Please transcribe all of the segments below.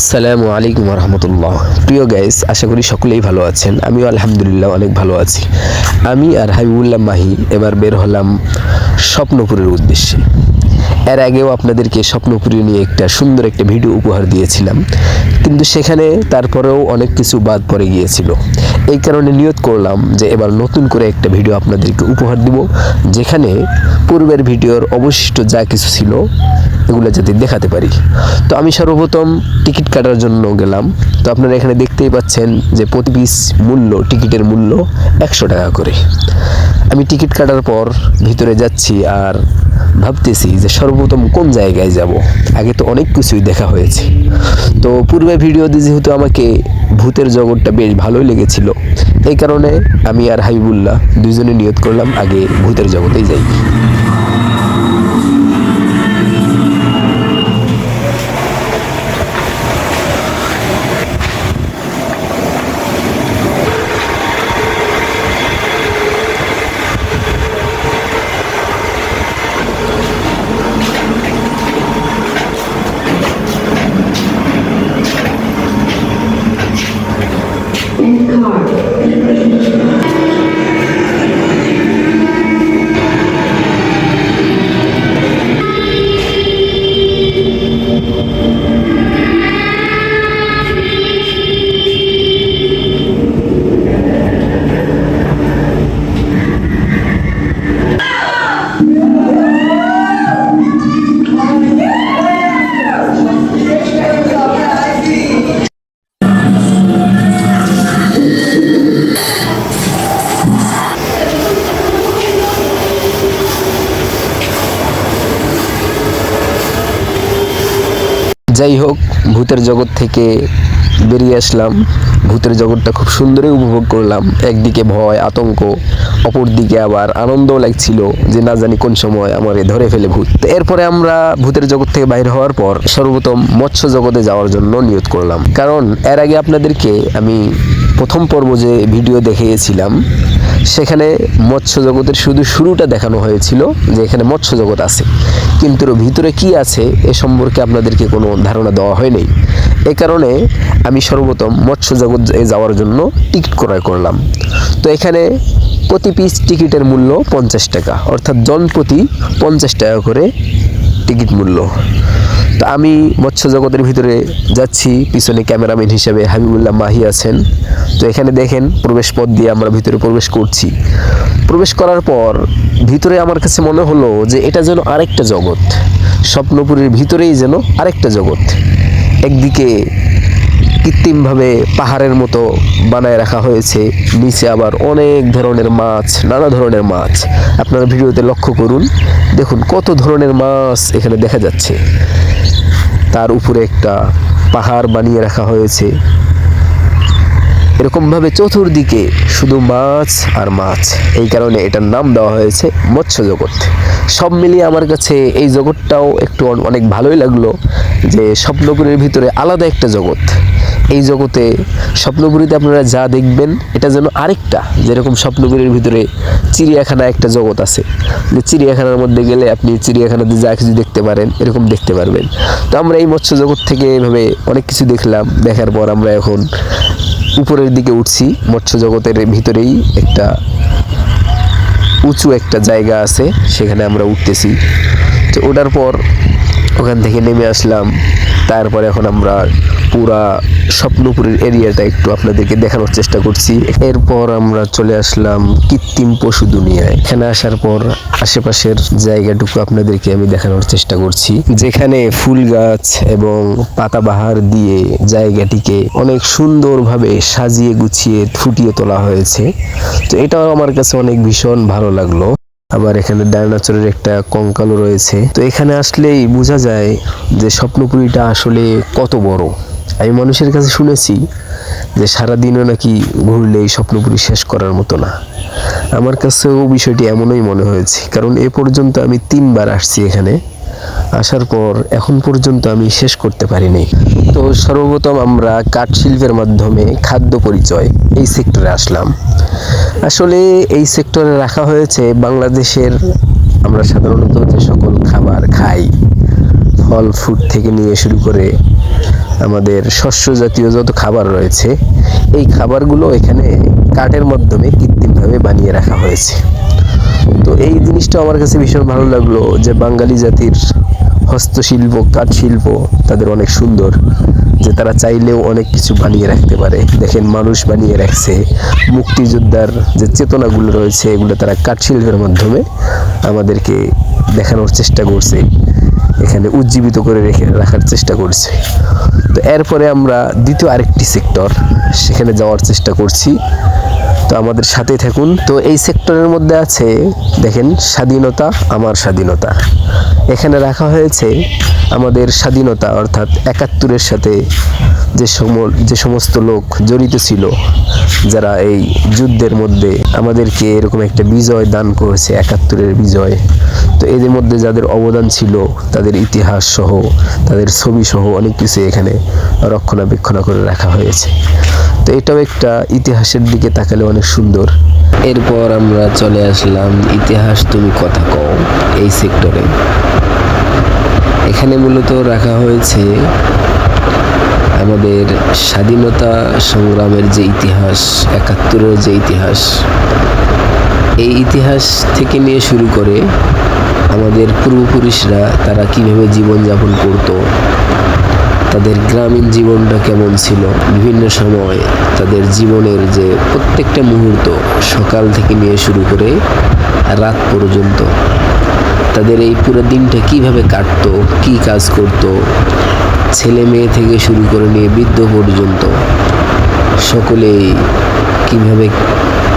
আসসালামু আলাইকুম রহমতুল্লাহ। প্রিয় গাইস, আশা করি সকলেই ভালো আছেন। আমিও আলহামদুলিল্লাহ অনেক ভালো আছি। আমি আর হাবিবুল্লাহ মাহি এবার বের হলাম স্বপ্নপুরের উদ্দেশ্যে। এর আগেও আপনাদেরকে স্বপ্নপুরী নিয়ে একটা সুন্দর একটা ভিডিও উপহার দিয়েছিলাম, কিন্তু সেখানে তারপরেও অনেক কিছু বাদ পড়ে গিয়েছিল। এই কারণে নিয়ত করলাম যে এবার নতুন করে একটা ভিডিও আপনাদেরকে উপহার দিব, যেখানে পূর্বের ভিডিওর অবশিষ্ট যা কিছু ছিল এগুলো যাতে দেখাতে পারি। তো আমি সর্বপ্রথম টিকিট কাটার জন্য গেলাম। তো আপনারা এখানে দেখতেই পাচ্ছেন যে প্রতি পিস মূল্য, টিকিটের মূল্য 100 টাকা করে। আমি টিকিট কাটার পর ভিতরে যাচ্ছি আর ভাবতেছি যে সর্বপ্রথম কোন জায়গায় যাব। আগে তো অনেক কিছুই দেখা হয়েছে। তো পূর্বে ভিডিওতে যেহেতু আমাকে ভূতের জগৎটা বেশ ভালোই লেগেছিল, এই কারণে আমি আর হাবিবুল্লাহ দুইজনে নিয়ত করলাম আগে ভূতের জগতেই যাই। যাই হোক, ভূতের জগৎ থেকে বেরিয়ে আসলাম। ভূতের জগৎটা খুব সুন্দরই উপভোগ করলাম। একদিকে ভয়, আতঙ্ক, অপরদিকে আবার আনন্দও লাগছিল যে না জানি কোন সময় আমারে ধরে ফেলে ভূত। তো এরপরে আমরা ভূতের জগৎ থেকে বাইরে হওয়ার পর সর্বপ্রথম মৎস্য জগতে যাওয়ার জন্য নিয়ত করলাম। কারণ এর আগে আপনাদেরকে আমি প্রথম পর্ব যে ভিডিও দেখিয়েছিলাম, সেখানে মৎস্য জগতের শুধু শুরুটা দেখানো হয়েছিল যে এখানে মৎস্য জগৎ আছে, কিন্তু ভিতরে কি আছে এ সম্পর্কে আপনাদেরকে কোনো ধারণা দেওয়া হয়নি। এই কারণে আমি সর্বপ্রথম মৎস্য জগৎ যাওয়ার জন্য টিকিট ক্রয় করলাম। তো এখানে প্রতি পিস টিকিটের মূল্য 50 টাকা, অর্থাৎ জন প্রতি 50 টাকা করে টিকিট মূল্য। তো আমি মৎস্য জগতের ভিতরে যাচ্ছি, পিছনে ক্যামেরাম্যান হিসেবে হাবিবুল্লাহ মাহি আছেন। তো এখানে দেখেন প্রবেশ পথ দিয়ে আমরা ভিতরে প্রবেশ করছি। প্রবেশ করার পর ভিতরে আমার কাছে মনে হলো যে এটা যেন আরেকটা জগৎ, স্বপ্নপুরীর ভিতরেই যেন আরেকটা জগৎ। একদিকে কৃত্রিমভাবে পাহাড়ের মতো বানায় রাখা হয়েছে, নিচে আবার অনেক ধরনের মাছ, নানা ধরনের মাছ। আপনারা ভিডিওতে লক্ষ্য করুন, দেখুন কত ধরনের মাছ এখানে দেখা যাচ্ছে। তার উপরে একটা পাহাড় বানিয়ে রাখা হয়েছে। এরকমভাবে চতুর্দিকে শুধু মাছ আর মাছ, এই কারণে এটার নাম দেওয়া হয়েছে মৎস্য জগৎ। সব মিলিয়ে আমার কাছে এই জগৎটাও একটু অনেক ভালোই লাগলো, যে স্বপ্নপুরীর ভিতরে আলাদা একটা জগৎ। এই জগতে স্বপ্নপুরীতে আপনারা যা দেখবেন এটা যেন আরেকটা, যেরকম স্বপ্নপুরীর ভিতরে চিড়িয়াখানা একটা জগৎ আছে, যে চিড়িয়াখানার মধ্যে গেলে আপনি চিড়িয়াখানাতে যা কিছু দেখতে পারেন এরকম দেখতে পারবেন। তো আমরা এই মৎস্য জগৎ থেকে এভাবে অনেক কিছু দেখলাম। দেখার পর আমরা এখন উপরের দিকে উঠছি। মৎস্য জগতের ভিতরেই একটা উঁচু একটা জায়গা আছে, সেখানে আমরা উঠতেছি। তো ওঠার পর ওখান থেকে নেমে আসলাম। তারপর এখন আমরা পুরা স্বপ্নপুরীর এরিয়াটা একটু আপনাদেরকে দেখানোর চেষ্টা করছি। এরপর আমরা চলে আসলাম কৃত্রিম পশু দুনিয়ায়। এখানে আসার পর আশেপাশের জায়গাটুকু আপনাদেরকে আমি দেখানোর চেষ্টা করছি, যেখানে ফুল গাছ এবং পাতাবাহার দিয়ে জায়গাটিকে অনেক সুন্দরভাবে সাজিয়ে গুছিয়ে ফুটিয়ে তোলা হয়েছে। তো এটাও আমার কাছে অনেক ভীষণ ভালো লাগলো। আবার এখানে ডায়নোসরের একটা কঙ্কালও রয়েছে। তো এখানে আসলেই বোঝা যায় যে স্বপ্নপুরীটা আসলে কত বড়। আমি মানুষের কাছে শুনেছি যে সারাদিনও নাকি ঘুরলেই স্বপ্নপুরী শেষ করার মতো না। আমার কাছেও বিষয়টি এমনই মনে হয়েছে, কারণ এ পর্যন্ত আমি 3 বার আসছি এখানে। আসার পর এখন পর্যন্ত আমি শেষ করতে পারিনি। তো সর্বপ্রথম আমরা কাঠ শিল্পের মাধ্যমে খাদ্য পরিচয় এই সেক্টরে আসলাম। আসলে এই সেক্টরে রাখা হয়েছে বাংলাদেশের আমরা সাধারণত যে সকল খাবার খাই, ফল ফ্রুট থেকে নিয়ে শুরু করে আমাদের শস্য জাতীয় যত খাবার রয়েছে, এই খাবারগুলো এখানে কাঠের মাধ্যমে কৃত্রিমভাবে বানিয়ে রাখা হয়েছে। তো এই জিনিসটা আমার কাছে ভীষণ ভালো লাগলো যে বাঙালি জাতির হস্তশিল্প, কাঠ শিল্প তাদের অনেক সুন্দর, যে তারা চাইলেও অনেক কিছু বানিয়ে রাখতে পারে। দেখেন, মানুষ বানিয়ে রাখছে, মুক্তিযোদ্ধার যে চেতনাগুলো রয়েছে এগুলো তারা কাঠ শিল্পের মাধ্যমে আমাদেরকে দেখানোর চেষ্টা করছে, এখানে উজ্জীবিত করে রাখার চেষ্টা করছে। তো এরপরে আমরা দ্বিতীয় আরেকটি সেক্টর, সেখানে যাওয়ার চেষ্টা করছি। তো আমাদের সাথে থাকুন। তো এই সেক্টরের মধ্যে আছে, দেখেন, স্বাধীনতা আমার স্বাধীনতা। এখানে রাখা হয়েছে আমাদের স্বাধীনতা অর্থাৎ ৭১-এর সাথে যে সমস্ত লোক জড়িত ছিল, যারা এই যুদ্ধের মধ্যে আমাদেরকে এরকম একটা বিজয় দান করেছে, ৭১-এর বিজয়। তো এদের মধ্যে যাদের অবদান ছিল তাদের ইতিহাস সহ, তাদের ছবি সহ অনেক কিছু এখানে রক্ষণাবেক্ষণ করে রাখা হয়েছে। তো এটাও একটা ইতিহাসের দিকে তাকালে অনেক সুন্দর। এরপর আমরা চলে আসলাম ইতিহাস তুমি কথা কও এই সেক্টরে। এখানে মূলত রাখা হয়েছে আমাদের স্বাধীনতা সংগ্রামের যে ইতিহাস, ৭১-এর যে ইতিহাস, এই ইতিহাস থেকে নিয়ে শুরু করে আমাদের পূর্বপুরুষরা তারা কিভাবে জীবনযাপন করত, তাদের গ্রামীণ জীবনটা কেমন ছিল, বিভিন্ন সময় তাদের জীবনের যে প্রত্যেকটা মুহূর্ত, সকাল থেকে নিয়ে শুরু করে রাত পর্যন্ত তাদের এই পুরো দিনটা কিভাবে কাটতো, কি কাজ করত, ছেলে মেয়ে থেকে শুরু করে নিয়ে বৃদ্ধ পর্যন্ত সকলেই কিভাবে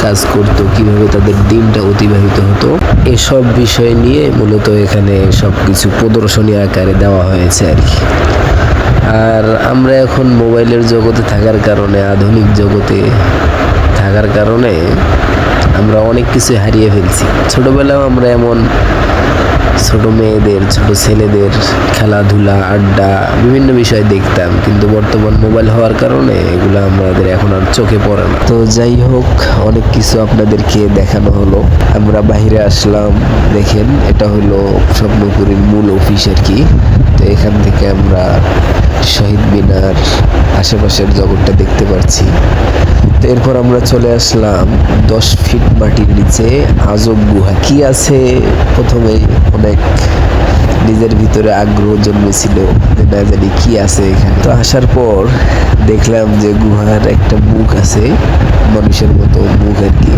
কাজ করত, কিভাবে তাদের দিনটা অতিবাহিত হতো, এসব বিষয় নিয়ে মূলত এখানে সব কিছু প্রদর্শনী আকারে দেওয়া হয়েছে আর কি। আর আমরা এখন মোবাইলের জগতে থাকার কারণে, আধুনিক জগতে থাকার কারণে আমরা অনেক কিছু হারিয়ে ফেলছি। ছোটবেলাও আমরা এমন ছোট মেয়েদের, ছোট ছেলেদের খেলাধুলা, আড্ডা, বিভিন্ন বিষয় দেখতাম, কিন্তু বর্তমান মোবাইল হওয়ার কারণে এগুলো আমাদের এখন আর চোখে পড়ে না। তো যাই হোক, অনেক কিছু আপনাদেরকে দেখানো হলো। আমরা বাইরে আসলাম, দেখেন এটা হলো স্বপ্নপুরীর মূল অফিস আর কি। তো এখান থেকে আমরা শহীদ মিনার, আশেপাশের জগৎটা দেখতে পাচ্ছি। তো এরপর আমরা চলে আসলাম 10 ফিট মাটির নিচে আজব গুহা। কি আছে, প্রথমে অনেক নিজের ভিতরে আগ্রহ জন্মেছিল যে না জানি কি আছে এখানে। তো আসার পর দেখলাম যে গুহার একটা মুখ আছে, মানুষের মতো মুখ আর কি।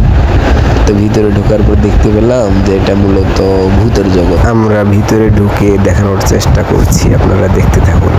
তো ভিতরে ঢোকার পর দেখতে পেলাম যে এটা মূলত ভূতের জগৎ। আমরা ভিতরে ঢুকে দেখানোর চেষ্টা করছি, আপনারা দেখতে থাকুন।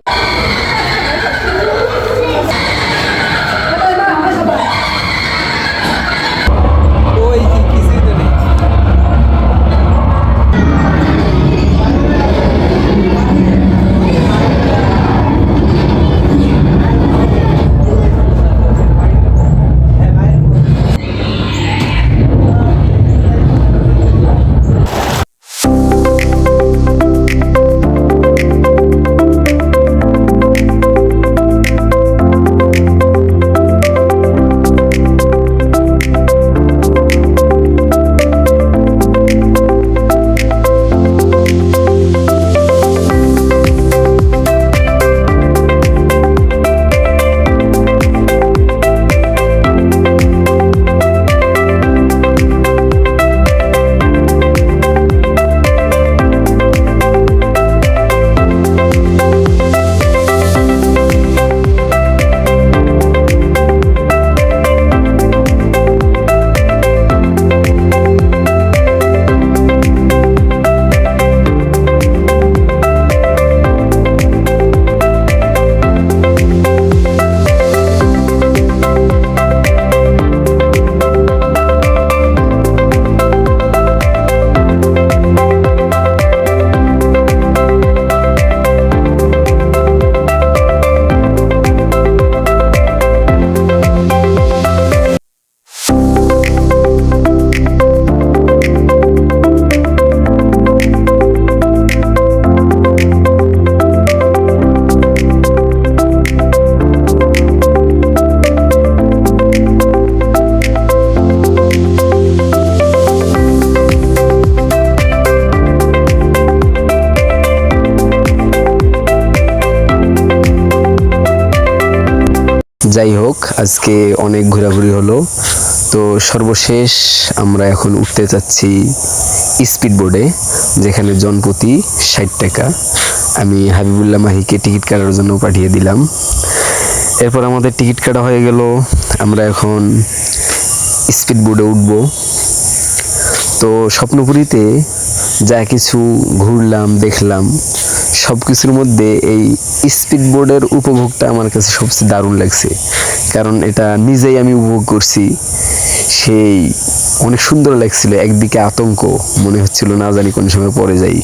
যাই হোক, আজকে অনেক ঘোরাঘুরি হলো। তো সর্বশেষ আমরা এখন উঠতে চাচ্ছি স্পিড বোর্ডে, যেখানে জনপ্রতি 60 টাকা। আমি হাবিবুল্লাহ মাহিকে টিকিট কাটার জন্য পাঠিয়ে দিলাম। এরপর আমাদের টিকিট কাটা হয়ে গেল, আমরা এখন স্পিড বোর্ডে উঠব। তো স্বপ্নপুরীতে যা কিছু ঘুরলাম দেখলাম, সব কিছুর মধ্যে এই স্পিড বোর্ডের উপভোগটা আমার কাছে সবচেয়ে দারুণ লাগছে, কারণ এটা নিজেই আমি উপভোগ করছি। সেই অনেক সুন্দর লাগছিল, একদিকে আতঙ্ক, মনে হচ্ছিল না জানি কোন সময় পড়ে যাই।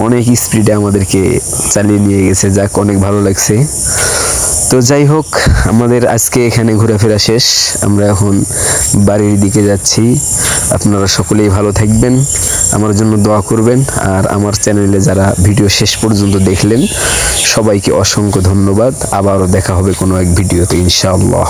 অনেক স্পিডে আমাদেরকে চালিয়ে নিয়ে গেছে, যাক অনেক ভালো লাগছে। তো যাই হোক, আমাদের আজকে এখানে ঘোরাফেরা শেষ, আমরা এখন বাড়ির দিকে যাচ্ছি। আপনারা সকলেই ভালো থাকবেন, আমার জন্য দোয়া করবেন। আর আমার চ্যানেলে যারা ভিডিও শেষ পর্যন্ত দেখলেন, সবাইকে অসংখ্য ধন্যবাদ। আবারও দেখা হবে কোনো এক ভিডিওতে ইনশাআল্লাহ।